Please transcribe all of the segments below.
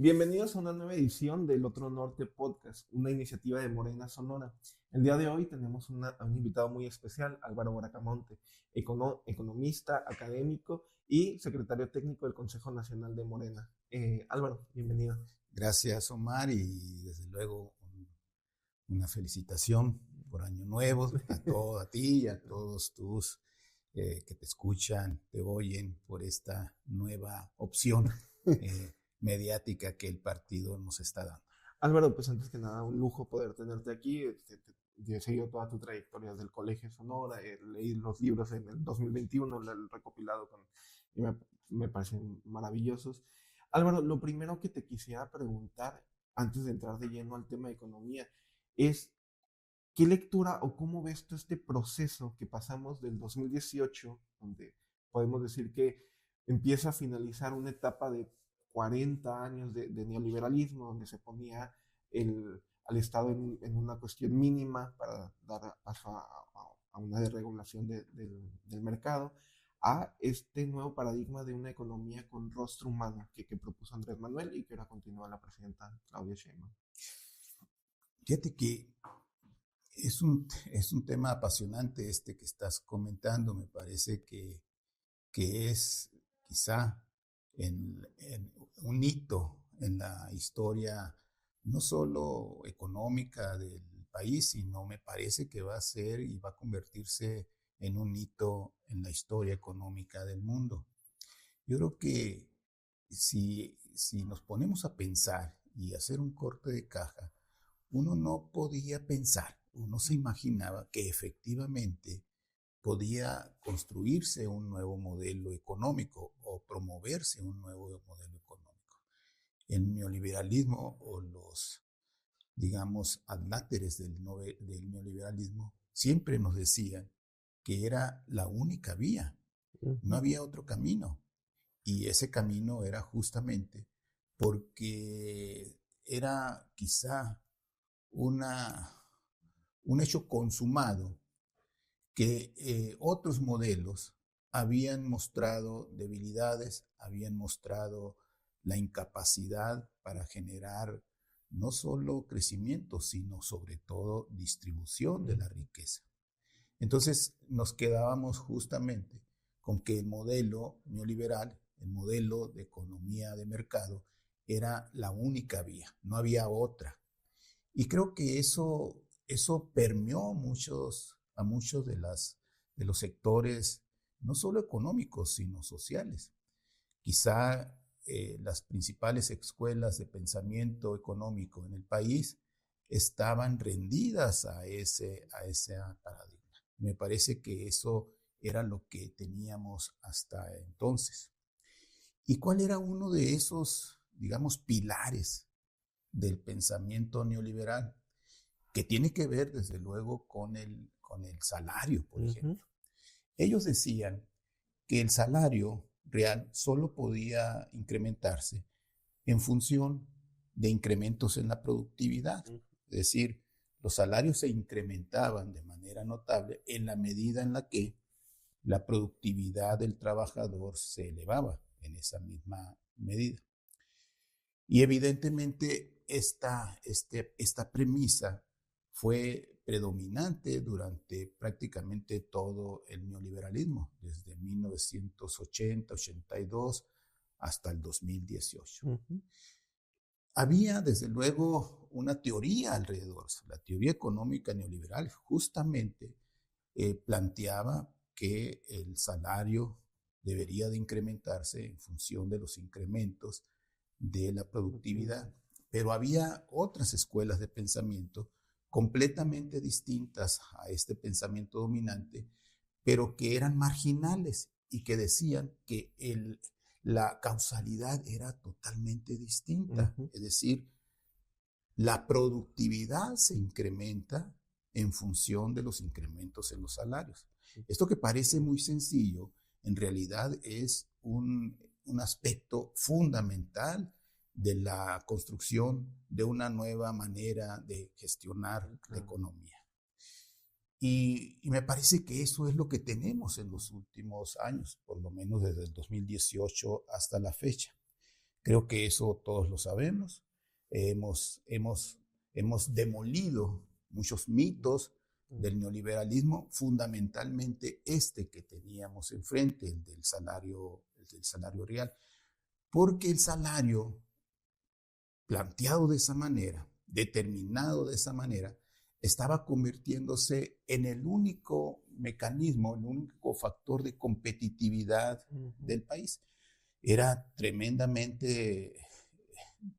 Bienvenidos a una nueva edición del Otro Norte Podcast, una iniciativa de Morena Sonora. El día de hoy tenemos a un invitado muy especial, Álvaro Bracamonte, economista, académico y secretario técnico del Consejo Nacional de Morena. Álvaro, bienvenido. Gracias, Omar, y desde luego una felicitación por Año Nuevo a ti y a todos tus que te escuchan, te oyen por esta nueva opción mediática que el partido nos está dando. Álvaro, pues antes que nada, un lujo poder tenerte aquí. He seguido toda tu trayectoria desde el Colegio Sonora, leí los libros en el 2021, el recopilado y me parecen maravillosos. Álvaro, lo primero que te quisiera preguntar, antes de entrar de lleno al tema de economía, es ¿qué lectura o cómo ves tú este proceso que pasamos del 2018, donde podemos decir que empieza a finalizar una etapa de 40 años de neoliberalismo, donde se ponía al Estado en una cuestión mínima para dar paso a una desregulación del mercado, a este nuevo paradigma de una economía con rostro humano que propuso Andrés Manuel y que ahora continúa la presidenta Claudia Sheinbaum? Fíjate que es un tema apasionante este que estás comentando. Me parece que es quizá en un hito en la historia no solo económica del país, sino me parece que va a ser y va a convertirse en un hito en la historia económica del mundo. Yo creo que si nos ponemos a pensar y hacer un corte de caja, uno no podía pensar, uno se imaginaba que efectivamente podía construirse un nuevo modelo económico o promoverse un nuevo modelo económico. El neoliberalismo o los, digamos, adláteres del neoliberalismo siempre nos decían que era la única vía, no había otro camino. Y ese camino era justamente porque era quizá una, un hecho consumado que otros modelos habían mostrado debilidades, habían mostrado la incapacidad para generar no solo crecimiento, sino sobre todo distribución de la riqueza. Entonces nos quedábamos justamente con que el modelo neoliberal, el modelo de economía de mercado, era la única vía, no había otra. Y creo que eso permeó a muchos de los sectores, no solo económicos, sino sociales. Quizá las principales escuelas de pensamiento económico en el país estaban rendidas a ese paradigma. Me parece que eso era lo que teníamos hasta entonces. ¿Y cuál era uno de esos, digamos, pilares del pensamiento neoliberal? Que tiene que ver, desde luego, con el salario, por ejemplo. Ellos decían que el salario real solo podía incrementarse en función de incrementos en la productividad. Es decir, los salarios se incrementaban de manera notable en la medida en la que la productividad del trabajador se elevaba en esa misma medida. Y evidentemente esta premisa fue predominante durante prácticamente todo el neoliberalismo, desde 1980-82 hasta el 2018. Había, desde luego, una teoría alrededor. La teoría económica neoliberal justamente planteaba que el salario debería de incrementarse en función de los incrementos de la productividad. Pero había otras escuelas de pensamiento completamente distintas a este pensamiento dominante, pero que eran marginales y que decían que la causalidad era totalmente distinta. Es decir, la productividad se incrementa en función de los incrementos en los salarios. Esto que parece muy sencillo, en realidad es un aspecto fundamental de la construcción de una nueva manera de gestionar la economía. Y me parece que eso es lo que tenemos en los últimos años, por lo menos desde el 2018 hasta la fecha. Creo que eso todos lo sabemos. Hemos demolido muchos mitos del neoliberalismo, fundamentalmente este que teníamos enfrente, el del salario real, porque el salario planteado de esa manera, determinado de esa manera, estaba convirtiéndose en el único mecanismo, el único factor de competitividad del país. Era tremendamente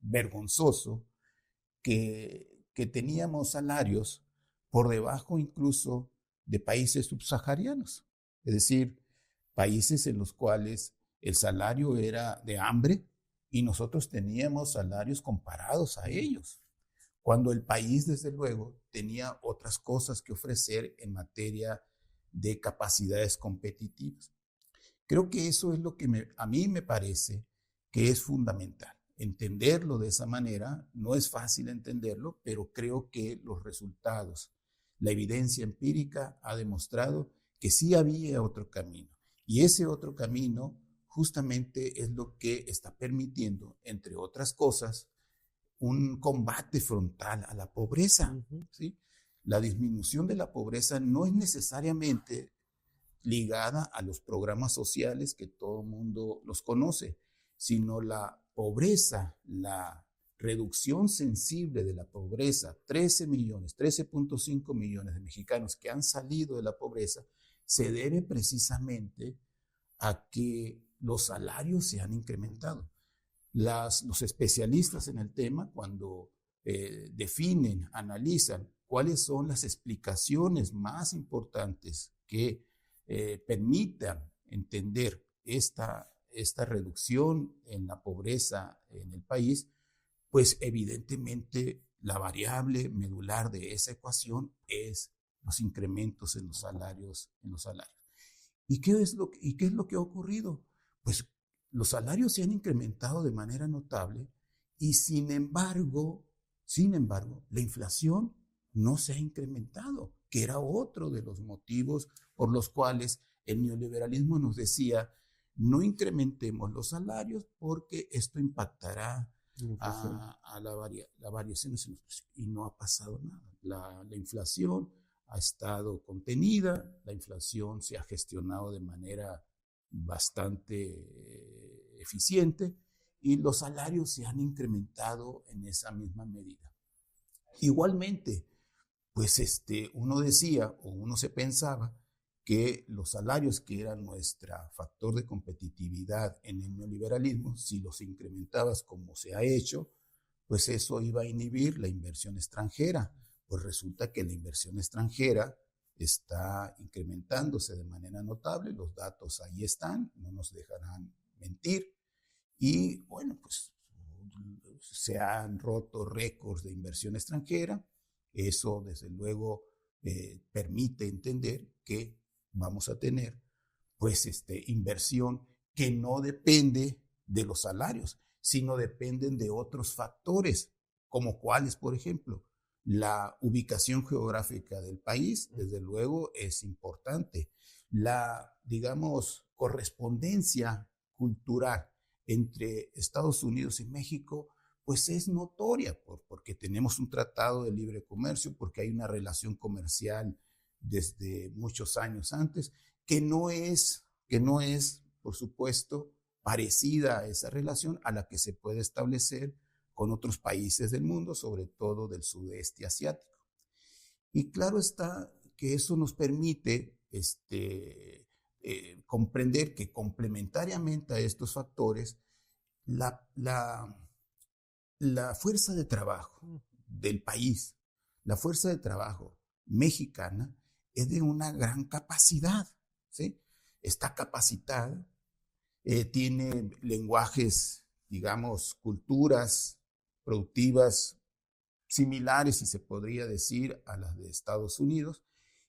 vergonzoso que teníamos salarios por debajo incluso de países subsaharianos, es decir, países en los cuales el salario era de hambre y nosotros teníamos salarios comparados a ellos, cuando el país, desde luego, tenía otras cosas que ofrecer en materia de capacidades competitivas. Creo que eso es lo que a mí me parece que es fundamental. Entenderlo de esa manera no es fácil entenderlo, pero creo que los resultados, la evidencia empírica ha demostrado que sí había otro camino. Y ese otro camino justamente es lo que está permitiendo, entre otras cosas, un combate frontal a la pobreza. ¿Sí? La disminución de la pobreza no es necesariamente ligada a los programas sociales que todo el mundo los conoce, sino la pobreza, la reducción sensible de la pobreza, 13.5 millones de mexicanos que han salido de la pobreza, se debe precisamente a que los salarios se han incrementado. Los especialistas en el tema, cuando definen, analizan cuáles son las explicaciones más importantes que permitan entender esta reducción en la pobreza en el país, pues evidentemente la variable medular de esa ecuación es los incrementos en los salarios. ¿Y qué es lo que ha ocurrido? Pues los salarios se han incrementado de manera notable y sin embargo, la inflación no se ha incrementado, que era otro de los motivos por los cuales el neoliberalismo nos decía: no incrementemos los salarios porque esto impactará a la variación en los precios. Y no ha pasado nada. La inflación ha estado contenida, la inflación se ha gestionado de manera bastante eficiente y los salarios se han incrementado en esa misma medida. Igualmente, pues uno decía o uno se pensaba que los salarios, que eran nuestro factor de competitividad en el neoliberalismo, si los incrementabas como se ha hecho, pues eso iba a inhibir la inversión extranjera. Pues resulta que la inversión extranjera está incrementándose de manera notable, los datos ahí están, no nos dejarán mentir, y bueno, pues se han roto récords de inversión extranjera. Eso desde luego permite entender que vamos a tener pues inversión que no depende de los salarios, sino dependen de otros factores, como cuáles, por ejemplo, la ubicación geográfica del país, desde luego, es importante. La, digamos, correspondencia cultural entre Estados Unidos y México, pues es notoria, porque tenemos un tratado de libre comercio, porque hay una relación comercial desde muchos años antes, que no es, por supuesto, parecida a esa relación a la que se puede establecer con otros países del mundo, sobre todo del sudeste asiático. Y claro está que eso nos permite comprender que complementariamente a estos factores, la fuerza de trabajo del país, la fuerza de trabajo mexicana, es de una gran capacidad, ¿sí? Está capacitada, tiene lenguajes, digamos, culturas productivas similares, si se podría decir, a las de Estados Unidos,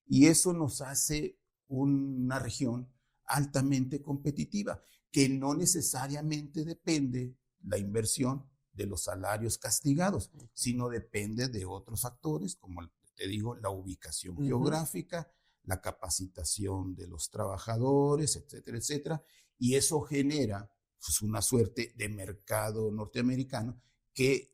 y eso nos hace una región altamente competitiva, que no necesariamente depende la inversión de los salarios castigados, sino depende de otros factores, como te digo, la ubicación geográfica, la capacitación de los trabajadores, etcétera, etcétera, y eso genera pues, una suerte de mercado norteamericano que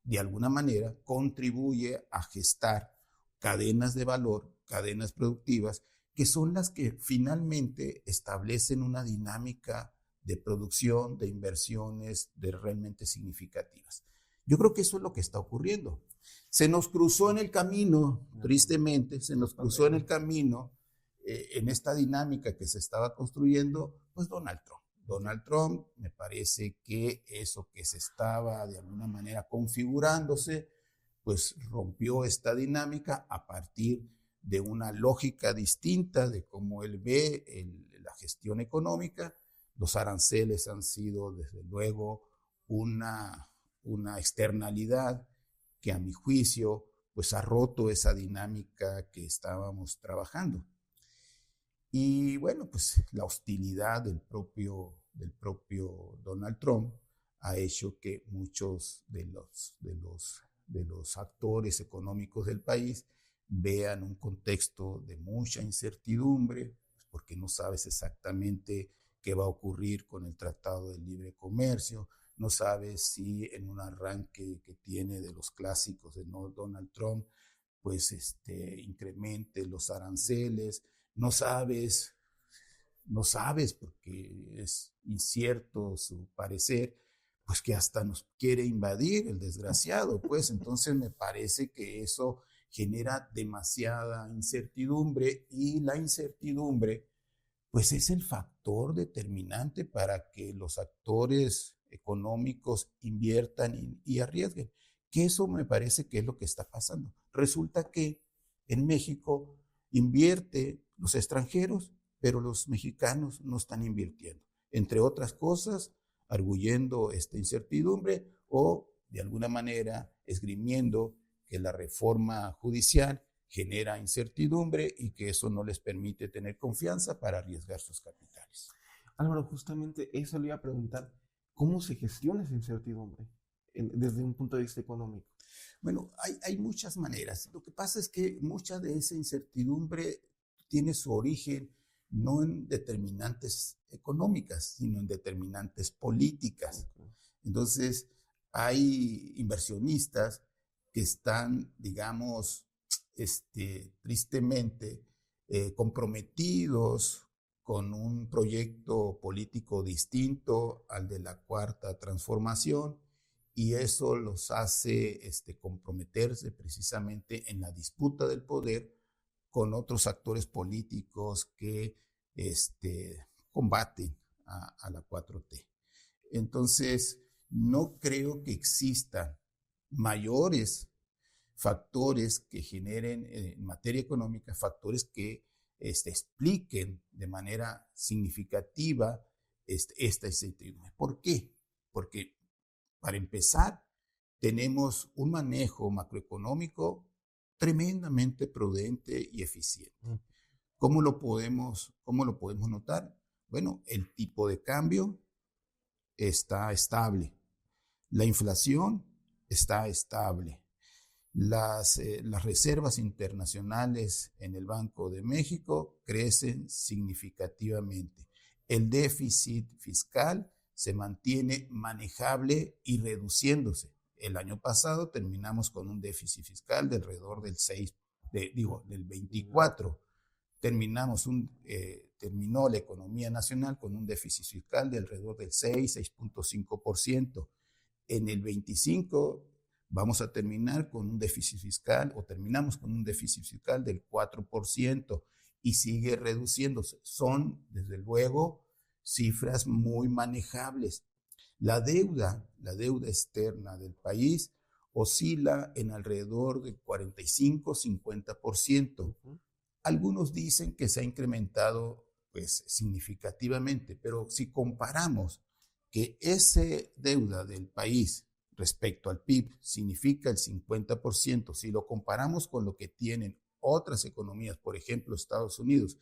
de alguna manera contribuye a gestar cadenas de valor, cadenas productivas, que son las que finalmente establecen una dinámica de producción, de inversiones, de realmente significativas. Yo creo que eso es lo que está ocurriendo. Se nos cruzó en el camino, tristemente, se nos cruzó en el camino, en esta dinámica que se estaba construyendo, pues Donald Trump. Donald Trump, me parece que eso que se estaba de alguna manera configurándose, pues rompió esta dinámica a partir de una lógica distinta de cómo él ve la gestión económica. Los aranceles han sido, desde luego, una externalidad que, a mi juicio, pues ha roto esa dinámica que estábamos trabajando. Y bueno, pues la hostilidad del propio Donald Trump ha hecho que muchos de los actores económicos del país vean un contexto de mucha incertidumbre, porque no sabes exactamente qué va a ocurrir con el Tratado de Libre Comercio, no sabes si en un arranque que tiene de los clásicos de Donald Trump, pues incremente los aranceles, no sabes porque es incierto su parecer, pues que hasta nos quiere invadir el desgraciado, pues entonces me parece que eso genera demasiada incertidumbre, y la incertidumbre pues es el factor determinante para que los actores económicos inviertan y arriesguen, que eso me parece que es lo que está pasando. Resulta que en México invierte los extranjeros, pero los mexicanos no están invirtiendo, entre otras cosas, arguyendo esta incertidumbre o de alguna manera esgrimiendo que la reforma judicial genera incertidumbre y que eso no les permite tener confianza para arriesgar sus capitales. Álvaro, justamente eso le iba a preguntar, ¿cómo se gestiona esa incertidumbre desde un punto de vista económico? Bueno, hay muchas maneras. Lo que pasa es que mucha de esa incertidumbre tiene su origen no en determinantes económicas, sino en determinantes políticas. Entonces, hay inversionistas que están, digamos, tristemente comprometidos con un proyecto político distinto al de la Cuarta Transformación, y eso los hace comprometerse precisamente en la disputa del poder con otros actores políticos que combaten a la 4T. Entonces, no creo que existan mayores factores que generen en materia económica, factores que expliquen de manera significativa esta incertidumbre. ¿Por qué? Porque, para empezar, tenemos un manejo macroeconómico tremendamente prudente y eficiente. ¿Cómo lo podemos notar? Bueno, el tipo de cambio está estable, la inflación está estable, las reservas internacionales en el Banco de México crecen significativamente, el déficit fiscal se mantiene manejable y reduciéndose. El año pasado terminamos con un déficit fiscal de alrededor del 24. Terminó la economía nacional con un déficit fiscal de alrededor del 6.5%. En el 25 vamos a terminar con un déficit fiscal, o terminamos con un déficit fiscal del 4%, y sigue reduciéndose. Son, desde luego, cifras muy manejables. La deuda externa del país oscila en alrededor del 45-50%. Algunos dicen que se ha incrementado pues significativamente, pero si comparamos que esa deuda del país respecto al PIB significa el 50%, si lo comparamos con lo que tienen otras economías, por ejemplo, Estados Unidos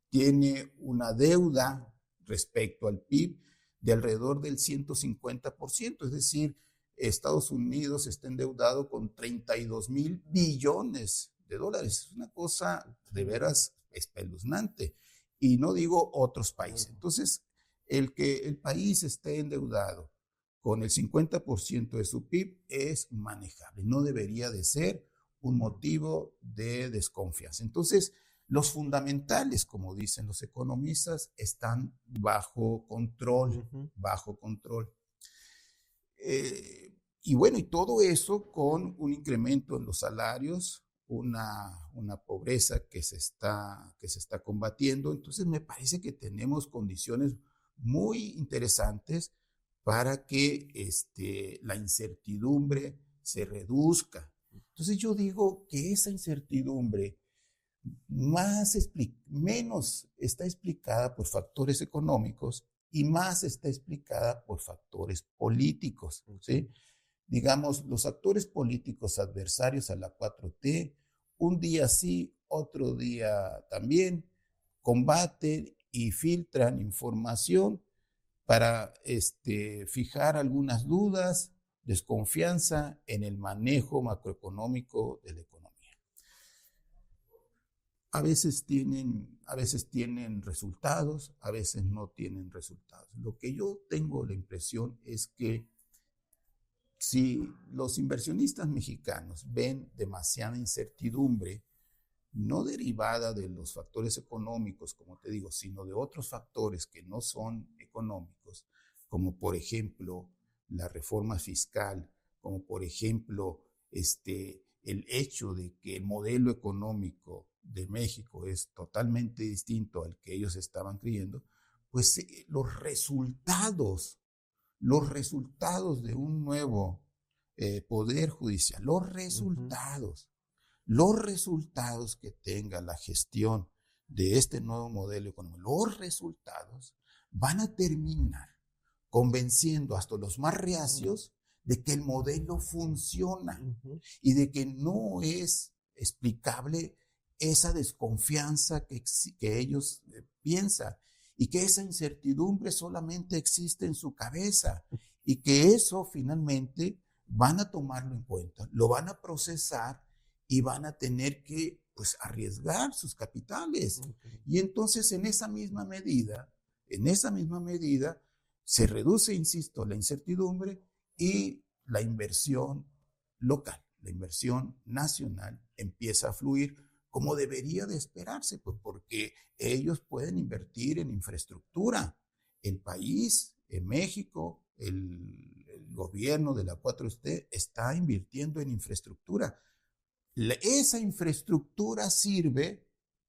tiene una deuda respecto al PIB de alrededor del 150%, es decir, Estados Unidos está endeudado con 32,000 billones de dólares. Es una cosa de veras espeluznante. Y no digo otros países. Entonces, El que el país esté endeudado con el 50% de su PIB es manejable, no debería de ser un motivo de desconfianza. Entonces, los fundamentales, como dicen los economistas, están bajo control, bajo control. Y bueno, y todo eso con un incremento en los salarios, una pobreza que se está combatiendo. Entonces me parece que tenemos condiciones muy interesantes para que la incertidumbre se reduzca. Entonces yo digo que esa incertidumbre menos está explicada por factores económicos y más está explicada por factores políticos, ¿sí? Digamos, los actores políticos adversarios a la 4T, un día sí, otro día también, combaten y filtran información para fijar algunas dudas, desconfianza en el manejo macroeconómico de la economía. A veces tienen resultados, a veces no tienen resultados. Lo que yo tengo la impresión es que si los inversionistas mexicanos ven demasiada incertidumbre, no derivada de los factores económicos, como te digo, sino de otros factores que no son económicos, como por ejemplo la reforma fiscal, como por ejemplo el hecho de que el modelo económico de México es totalmente distinto al que ellos estaban creyendo, pues los resultados de un nuevo poder judicial, los resultados que tenga la gestión de este nuevo modelo económico, los resultados van a terminar convenciendo hasta los más reacios de que el modelo funciona y de que no es explicable esa desconfianza que ellos piensan y que esa incertidumbre solamente existe en su cabeza y que eso finalmente van a tomarlo en cuenta, lo van a procesar y van a tener que pues arriesgar sus capitales. Y entonces en esa misma medida se reduce, insisto, la incertidumbre y la inversión local, la inversión nacional empieza a fluir como debería de esperarse, pues porque ellos pueden invertir en infraestructura. El país, en México, el gobierno de la 4T está invirtiendo en infraestructura. Esa infraestructura sirve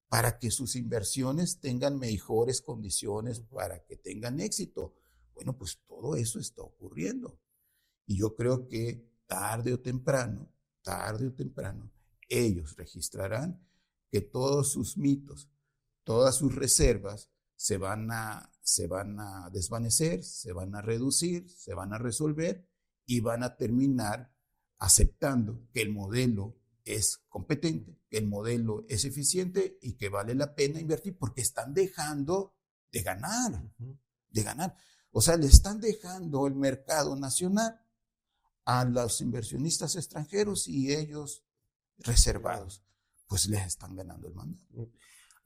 para que sus inversiones tengan mejores condiciones, para que tengan éxito. Bueno, pues todo eso está ocurriendo. Y yo creo que tarde o temprano, ellos registrarán que todos sus mitos, todas sus reservas se van a desvanecer, se van a reducir, se van a resolver y van a terminar aceptando que el modelo es competente, que el modelo es eficiente y que vale la pena invertir porque están dejando de ganar, de ganar. O sea, le están dejando el mercado nacional a los inversionistas extranjeros y ellos reservados, pues les están ganando el mandato.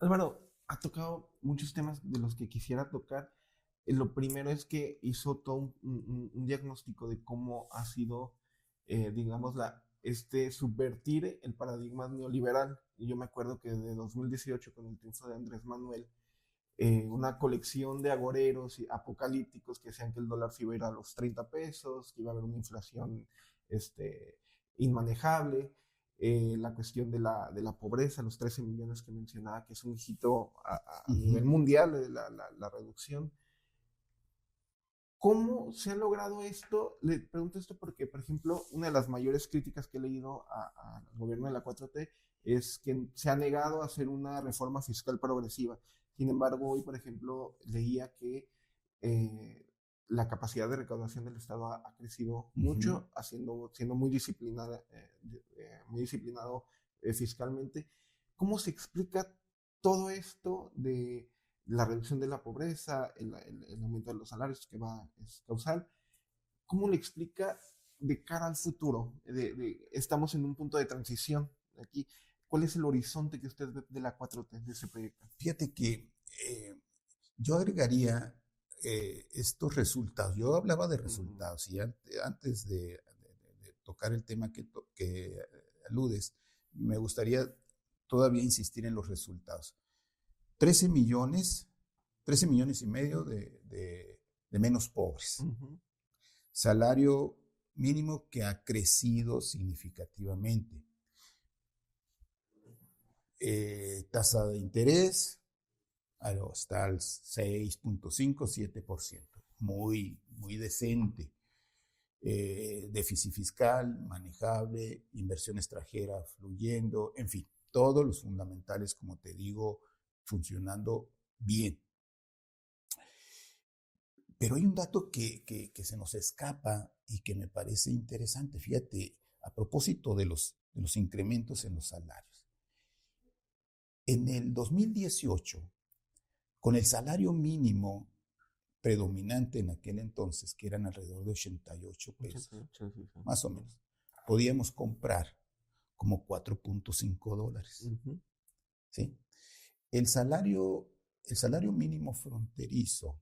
Álvaro, ha tocado muchos temas de los que quisiera tocar. Lo primero es que hizo todo un diagnóstico de cómo ha sido, digamos, subvertir el paradigma neoliberal. Y yo me acuerdo que de 2018, con el triunfo de Andrés Manuel, una colección de agoreros apocalípticos que decían que el dólar se iba a ir a los 30 pesos, que iba a haber una inflación inmanejable, la cuestión de la pobreza, los 13 millones que mencionaba, que es un hito a nivel mundial, la reducción. ¿Cómo se ha logrado esto? Le pregunto esto porque, por ejemplo, una de las mayores críticas que he leído al gobierno de la 4T es que se ha negado a hacer una reforma fiscal progresiva. Sin embargo, hoy, por ejemplo, leía que la capacidad de recaudación del Estado ha crecido mucho, siendo muy disciplinado fiscalmente. ¿Cómo se explica todo esto de la reducción de la pobreza, el aumento de los salarios es causal? ¿Cómo le explica de cara al futuro? Estamos en un punto de transición aquí. ¿Cuál es el horizonte que usted ve de la 4T, de ese proyecto? Fíjate que yo agregaría estos resultados, yo hablaba de resultados y antes de tocar el tema que aludes, me gustaría todavía insistir en los resultados. 13 millones y medio de menos pobres. Salario mínimo que ha crecido significativamente. Tasa de interés está al 6.5, 7%. Muy, muy decente. Déficit fiscal manejable, inversión extranjera fluyendo, en fin, todos los fundamentales, como te digo, funcionando bien. Pero hay un dato que se nos escapa y que me parece interesante. Fíjate, a propósito de los incrementos en los salarios. En el 2018, con el salario mínimo predominante en aquel entonces, que eran alrededor de 88 pesos, más o menos, podíamos comprar como $4.5. ¿Sí? El salario mínimo fronterizo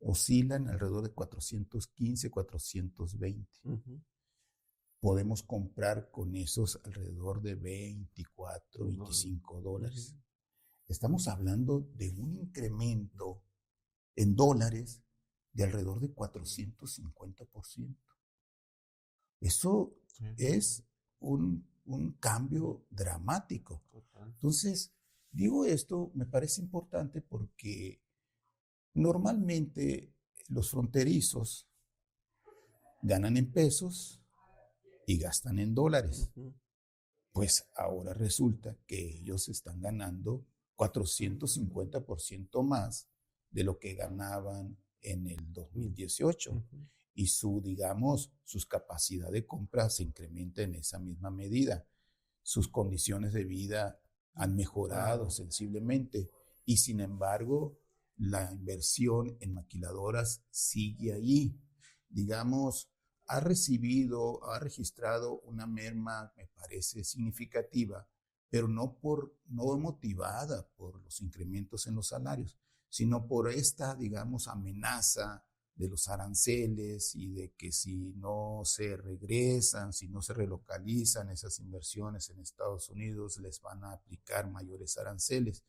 oscila en alrededor de 415, 420. Podemos comprar con esos alrededor de 24, 25 dólares. Estamos hablando de un incremento en dólares de alrededor de 450%. Eso es un cambio dramático. Entonces, digo esto, me parece importante porque normalmente los fronterizos ganan en pesos y gastan en dólares. Pues ahora resulta que ellos están ganando 450% más de lo que ganaban en el 2018. Y sus capacidad de compra se incrementa en esa misma medida. Sus condiciones de vida han mejorado sensiblemente y sin embargo la inversión en maquiladoras sigue allí. Digamos, ha registrado una merma, me parece, significativa, pero no motivada por los incrementos en los salarios, sino por esta, digamos, amenaza de los aranceles y de que si no se regresan, si no se relocalizan esas inversiones en Estados Unidos, les van a aplicar mayores aranceles.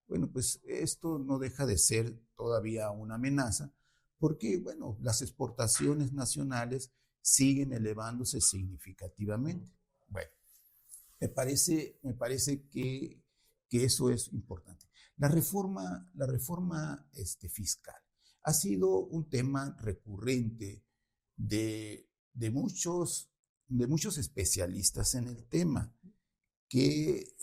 Bueno, pues esto no deja de ser todavía una amenaza, porque, bueno, las exportaciones nacionales siguen elevándose significativamente. Bueno, me parece que eso es importante. La reforma fiscal ha sido un tema recurrente de muchos especialistas en el tema, que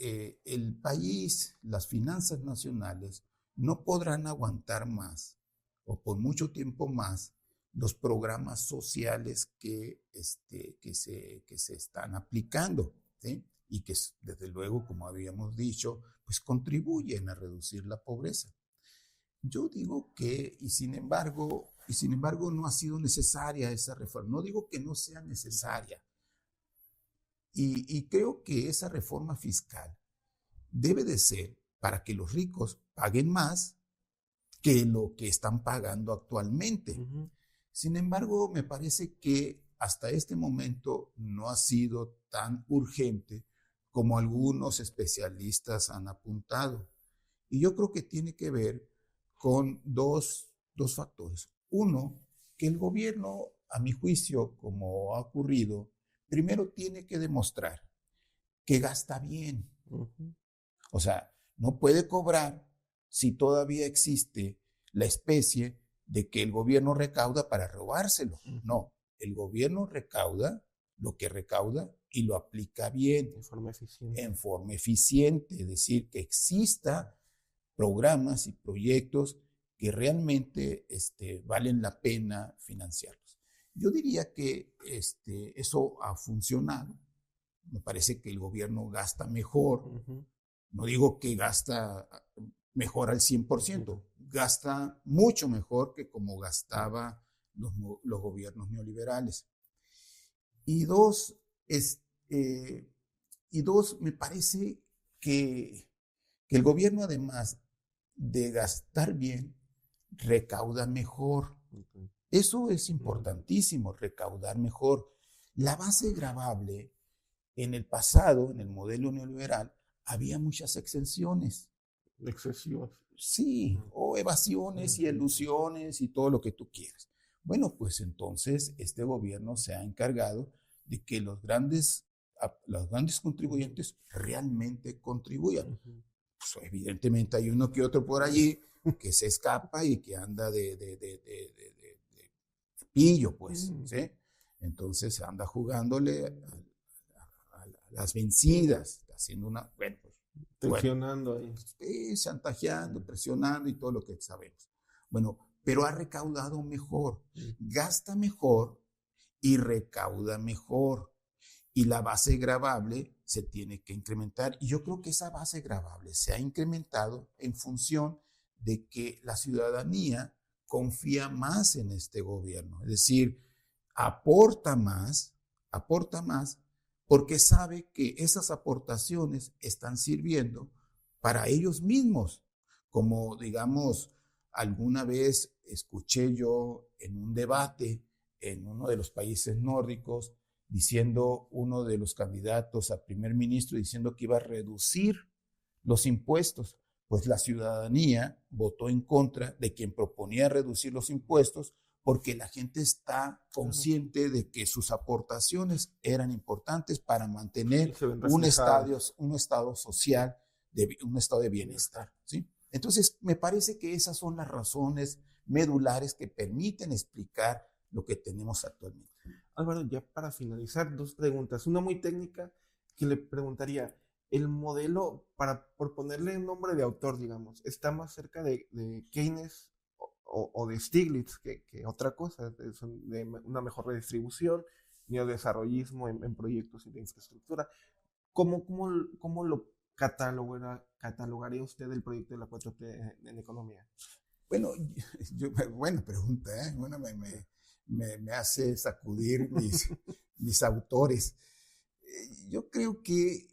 el país, las finanzas nacionales, no podrán aguantar más o por mucho tiempo más los programas sociales que se están aplicando, ¿sí? Y que desde luego, como habíamos dicho, pues contribuyen a reducir la pobreza. Yo digo que, y sin embargo no ha sido necesaria esa reforma. No digo que no sea necesaria. Y creo que esa reforma fiscal debe de ser para que los ricos paguen más que lo que están pagando actualmente. Sin embargo, me parece que hasta este momento no ha sido tan urgente como algunos especialistas han apuntado. Y yo creo que tiene que ver con dos factores. Uno, que el gobierno, a mi juicio, como ha ocurrido, primero tiene que demostrar que gasta bien. O sea, no puede cobrar si todavía existe la especie de que el gobierno recauda para robárselo. No, el gobierno recauda lo que recauda y lo aplica bien. En forma eficiente. Es decir, que exista programas y proyectos que realmente valen la pena financiarlos. Yo diría que eso ha funcionado. Me parece que el gobierno gasta mejor. No digo que gasta mejor al 100%, gasta mucho mejor que como gastaba los gobiernos neoliberales. Y dos, me parece que el gobierno, además de gastar bien, recauda mejor. Okay. Eso es importantísimo, recaudar mejor. La base gravable, en el pasado, en el modelo neoliberal, había muchas exenciones. Excesivas. Sí, o evasiones y elusiones y todo lo que tú quieras. Bueno, pues entonces este gobierno se ha encargado de que los grandes contribuyentes realmente contribuyan. Pues evidentemente hay uno que otro por allí que se escapa y que anda de pillo, pues, ¿sí? Entonces anda jugándole a las vencidas, haciendo una, bueno, pues, tensionando ahí. chantajeando, presionando y todo lo que sabemos. Bueno, pero ha recaudado mejor, gasta mejor y recauda mejor. Y la base gravable se tiene que incrementar. Y yo creo que esa base gravable se ha incrementado en función de que la ciudadanía confía más en este gobierno. Es decir, aporta más porque sabe que esas aportaciones están sirviendo para ellos mismos. Como, digamos, alguna vez escuché yo en un debate en uno de los países nórdicos, diciendo uno de los candidatos a primer ministro, diciendo que iba a reducir los impuestos. Pues la ciudadanía votó en contra de quien proponía reducir los impuestos porque la gente está consciente de que sus aportaciones eran importantes para mantener un estado social, un estado de bienestar, ¿sí? Entonces, me parece que esas son las razones medulares que permiten explicar lo que tenemos actualmente. Álvaro, ya para finalizar, 2 preguntas. Una muy técnica que le preguntaría, el modelo, por ponerle un nombre de autor, digamos, ¿está más cerca de Keynes o de Stiglitz que otra cosa? De una mejor redistribución, neodesarrollismo en proyectos y de infraestructura. ¿Cómo lo catalogaría usted el proyecto de la 4T en economía? Bueno, buena pregunta, ¿eh? Bueno, me hace sacudir mis autores. Yo creo que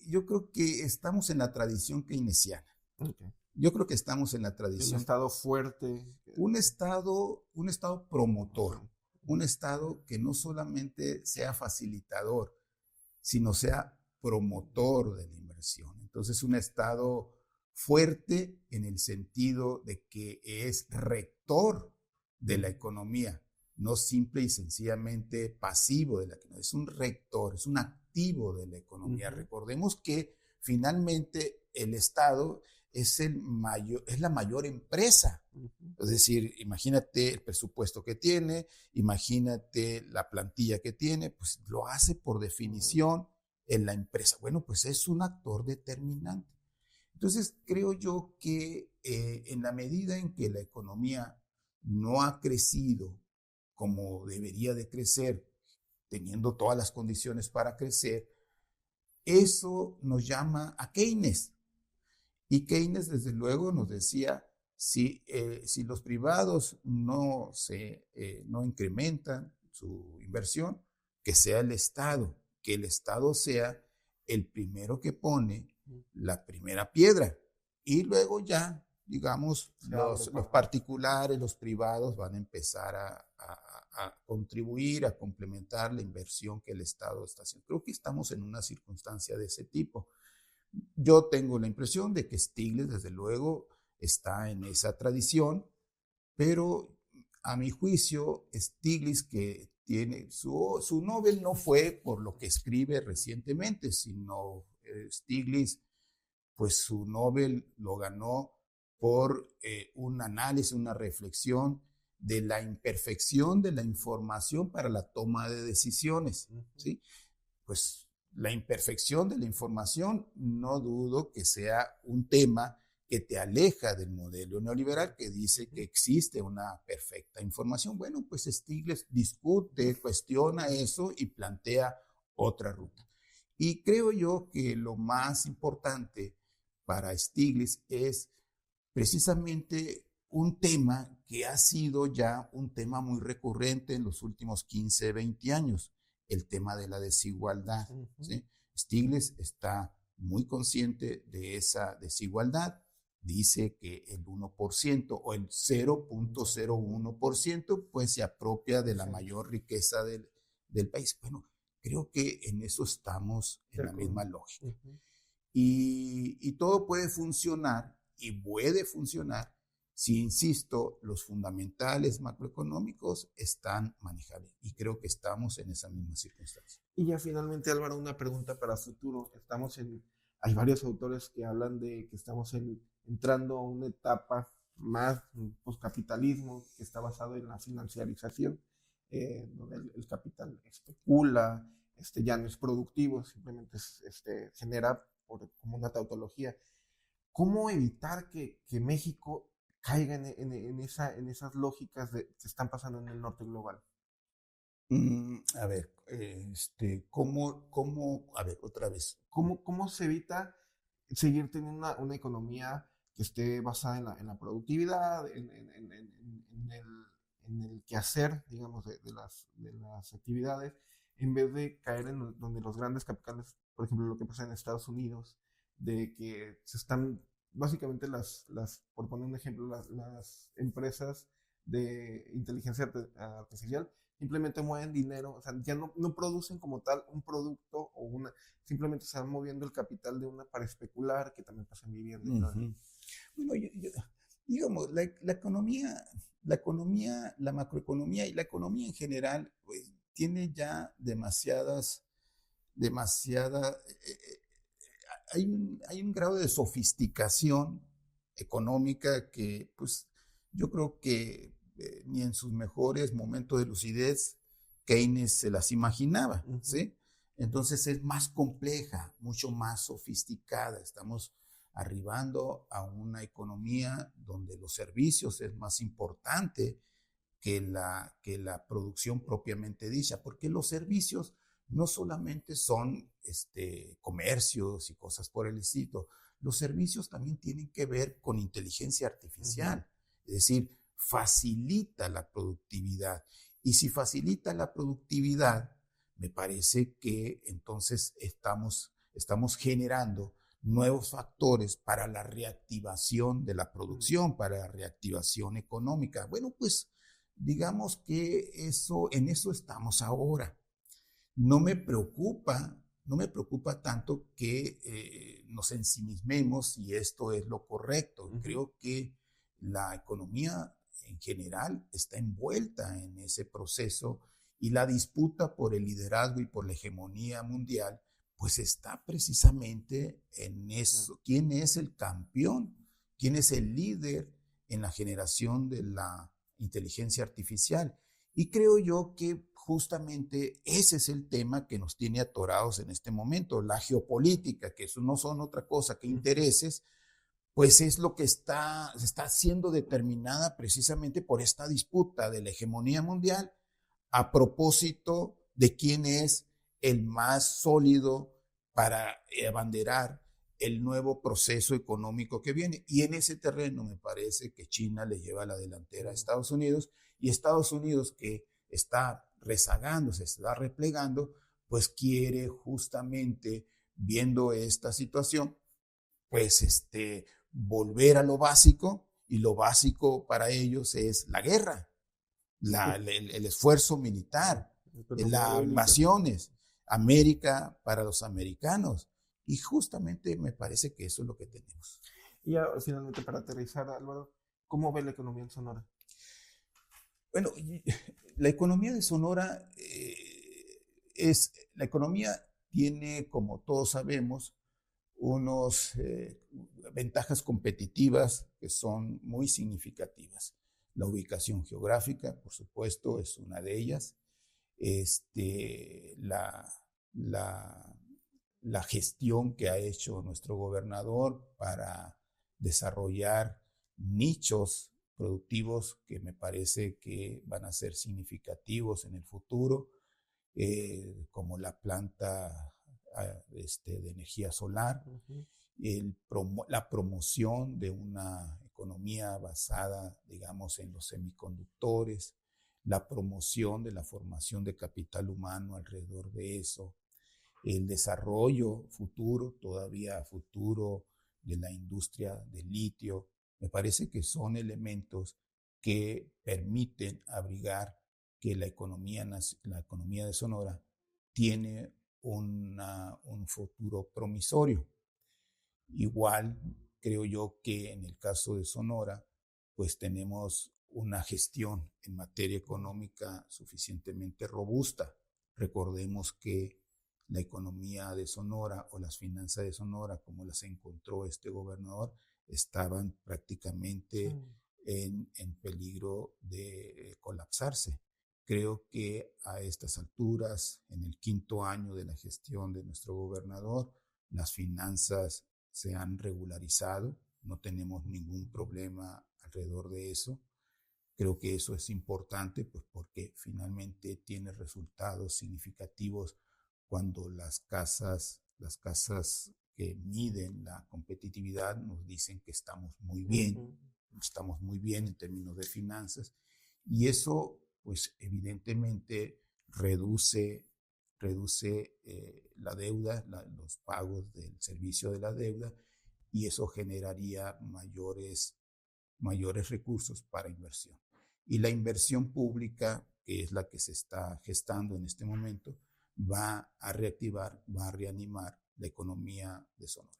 estamos en la tradición keynesiana. Okay. Yo creo que estamos en la tradición. Un estado fuerte. Un estado promotor. Un estado que no solamente sea facilitador, sino sea promotor de la inversión. Entonces, un estado fuerte en el sentido de que es rector de la economía, no simple y sencillamente pasivo de la economía, es un rector, es un activo de la economía. Recordemos que finalmente el Estado es la mayor empresa. Es decir, imagínate el presupuesto que tiene, imagínate la plantilla que tiene, pues lo hace por definición en la empresa. Bueno, pues es un actor determinante. Entonces, creo yo que en la medida en que la economía no ha crecido como debería de crecer, teniendo todas las condiciones para crecer, eso nos llama a Keynes. Y Keynes, desde luego, nos decía, si los privados no incrementan su inversión, que sea el Estado, que el Estado sea el primero que pone la primera piedra. Y luego ya, digamos, los particulares, los privados van a empezar a contribuir, a complementar la inversión que el Estado está haciendo. Creo que estamos en una circunstancia de ese tipo. Yo tengo la impresión de que Stiglitz, desde luego, está en esa tradición, pero a mi juicio, Stiglitz, que tiene su Nobel no fue por lo que escribe recientemente, sino Stiglitz, pues su Nobel lo ganó por un análisis, una reflexión de la imperfección de la información para la toma de decisiones, ¿sí? Pues la imperfección de la información no dudo que sea un tema que te aleja del modelo neoliberal que dice que existe una perfecta información. Bueno, pues Stiglitz discute, cuestiona eso y plantea otra ruta. Y creo yo que lo más importante para Stiglitz es precisamente un tema que ha sido ya un tema muy recurrente en los últimos 15, 20 años, el tema de la desigualdad. ¿Sí? Stiglitz está muy consciente de esa desigualdad, dice que el 1% o el 0.01% pues se apropia de la mayor riqueza del país. Bueno, creo que en eso estamos en la misma lógica. Y todo puede funcionar y puede funcionar si, insisto, los fundamentales macroeconómicos están manejables. Y creo que estamos en esa misma circunstancia. Y ya finalmente, Álvaro, una pregunta para futuro. Hay varios autores que hablan de que estamos entrando a una etapa más postcapitalismo que está basado en la financiarización, donde el capital especula, ya no es productivo, simplemente genera como una tautología. ¿Cómo evitar que México caiga en esas lógicas que están pasando en el norte global? A ver, a ver, otra vez. ¿Cómo se evita seguir teniendo una economía que esté basada en la productividad, en el quehacer, digamos, de las actividades, en vez de caer en donde los grandes capitales, por ejemplo, lo que pasa en Estados Unidos, de que se están, básicamente por poner un ejemplo, las empresas de inteligencia artificial simplemente mueven dinero, o sea, ya no producen como tal un producto simplemente se van moviendo el capital de una para especular, que también pasa en vivienda. Bueno, digamos, la economía, la macroeconomía y la economía en general, pues, tiene ya hay un grado de sofisticación económica que, pues, yo creo que ni en sus mejores momentos de lucidez Keynes se las imaginaba, ¿sí? Entonces es más compleja, mucho más sofisticada. Estamos arribando a una economía donde los servicios es más importante que la producción propiamente dicha, porque los servicios no solamente son comercios y cosas por el estilo, los servicios también tienen que ver con inteligencia artificial, es decir, facilita la productividad. Y si facilita la productividad, me parece que entonces estamos generando nuevos factores para la reactivación de la producción, para la reactivación económica. Bueno, pues digamos que en eso estamos ahora. No me preocupa tanto que nos ensimismemos si esto es lo correcto. Creo que la economía en general está envuelta en ese proceso y la disputa por el liderazgo y por la hegemonía mundial pues está precisamente en eso. ¿Quién es el campeón? ¿Quién es el líder en la generación de la inteligencia artificial? Y creo yo que justamente ese es el tema que nos tiene atorados en este momento, la geopolítica, que eso no son otra cosa que intereses, pues es lo que está siendo determinada precisamente por esta disputa de la hegemonía mundial a propósito de quién es el más sólido para abanderar el nuevo proceso económico que viene. Y en ese terreno me parece que China le lleva la delantera a Estados Unidos, y Estados Unidos, que está rezagándose, se está replegando, pues quiere justamente, viendo esta situación, pues volver a lo básico, y lo básico para ellos es la guerra, el esfuerzo militar, las invasiones, América para los americanos. Y justamente me parece que eso es lo que tenemos. Y ya finalmente, para aterrizar, Álvaro, ¿cómo ve la economía en Sonora? Bueno, la economía de Sonora la economía tiene, como todos sabemos, unas ventajas competitivas que son muy significativas. La ubicación geográfica, por supuesto, es una de ellas. La gestión que ha hecho nuestro gobernador para desarrollar nichos productivos que me parece que van a ser significativos en el futuro, como la planta de energía solar, la promoción de una economía basada, digamos, en los semiconductores, la promoción de la formación de capital humano alrededor de eso, el desarrollo futuro, todavía futuro, de la industria del litio. Me parece que son elementos que permiten abrigar que la economía de Sonora tiene un futuro promisorio. Igual creo yo que en el caso de Sonora, pues tenemos una gestión en materia económica suficientemente robusta. Recordemos que la economía de Sonora o las finanzas de Sonora, como las encontró este gobernador, estaban prácticamente en peligro de colapsarse. Creo que a estas alturas, en el 5º año de la gestión de nuestro gobernador, las finanzas se han regularizado, no tenemos ningún problema alrededor de eso. Creo que eso es importante, pues porque finalmente tiene resultados significativos cuando las casas que miden la competitividad nos dicen que estamos muy bien en términos de finanzas, y eso pues evidentemente reduce la deuda, los pagos del servicio de la deuda, y eso generaría mayores recursos para inversión. Y la inversión pública, que es la que se está gestando en este momento, va a reactivar, va a reanimar la economía de Sonora.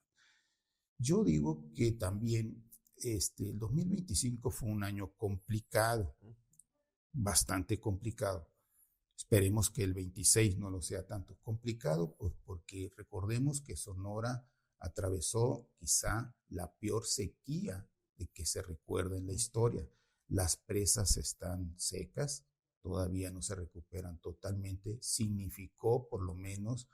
Yo digo que también el 2025 fue un año complicado, bastante complicado. Esperemos que el 26 no lo sea tanto complicado, pues porque recordemos que Sonora atravesó quizá la peor sequía de que se recuerda en la historia. Las presas están secas, todavía no se recuperan totalmente. Significó por lo menos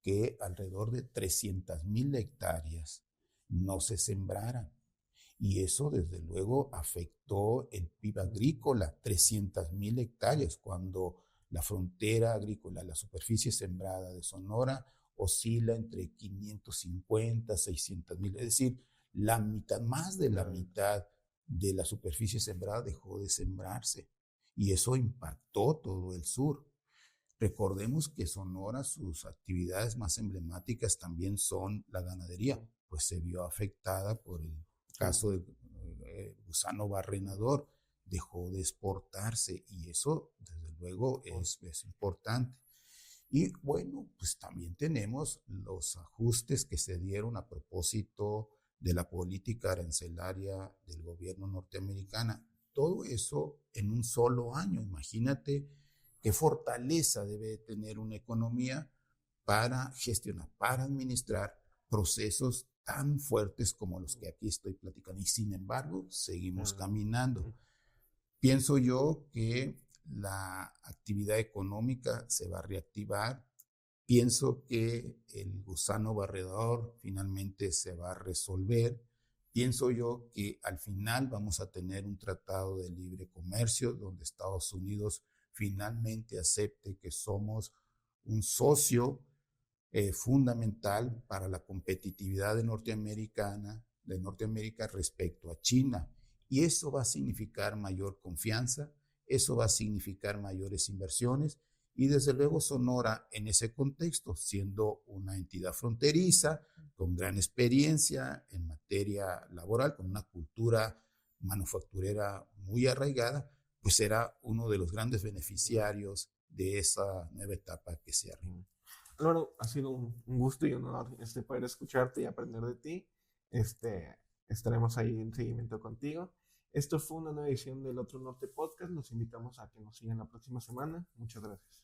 que alrededor de 300,000 hectáreas no se sembraran. Y eso desde luego afectó el PIB agrícola, 300,000 hectáreas, cuando la frontera agrícola, la superficie sembrada de Sonora, oscila entre 550, 600,000, es decir, la mitad, más de la mitad de la superficie sembrada dejó de sembrarse, y eso impactó todo el sur. Recordemos que Sonora, sus actividades más emblemáticas también son la ganadería, pues se vio afectada por el caso del gusano barrenador, dejó de exportarse, y eso desde luego es importante. Y bueno, pues también tenemos los ajustes que se dieron a propósito de la política arancelaria del gobierno norteamericano. Todo eso en un solo año. Imagínate qué fortaleza debe tener una economía para gestionar, para administrar procesos tan fuertes como los que aquí estoy platicando. Y sin embargo, seguimos caminando. Pienso yo que la actividad económica se va a reactivar. Pienso que el gusano barredor finalmente se va a resolver. Pienso yo que al final vamos a tener un tratado de libre comercio donde Estados Unidos finalmente acepte que somos un socio fundamental para la competitividad de Norteamérica respecto a China. Y eso va a significar mayor confianza, eso va a significar mayores inversiones, y desde luego Sonora en ese contexto, siendo una entidad fronteriza, con gran experiencia en materia laboral, con una cultura manufacturera muy arraigada, pues será uno de los grandes beneficiarios de esa nueva etapa que se arriba. Álvaro, ha sido un gusto y un honor poder escucharte y aprender de ti. Estaremos ahí en seguimiento contigo. Esto fue una nueva edición del Otro Norte Podcast. Los invitamos a que nos sigan la próxima semana. Muchas gracias.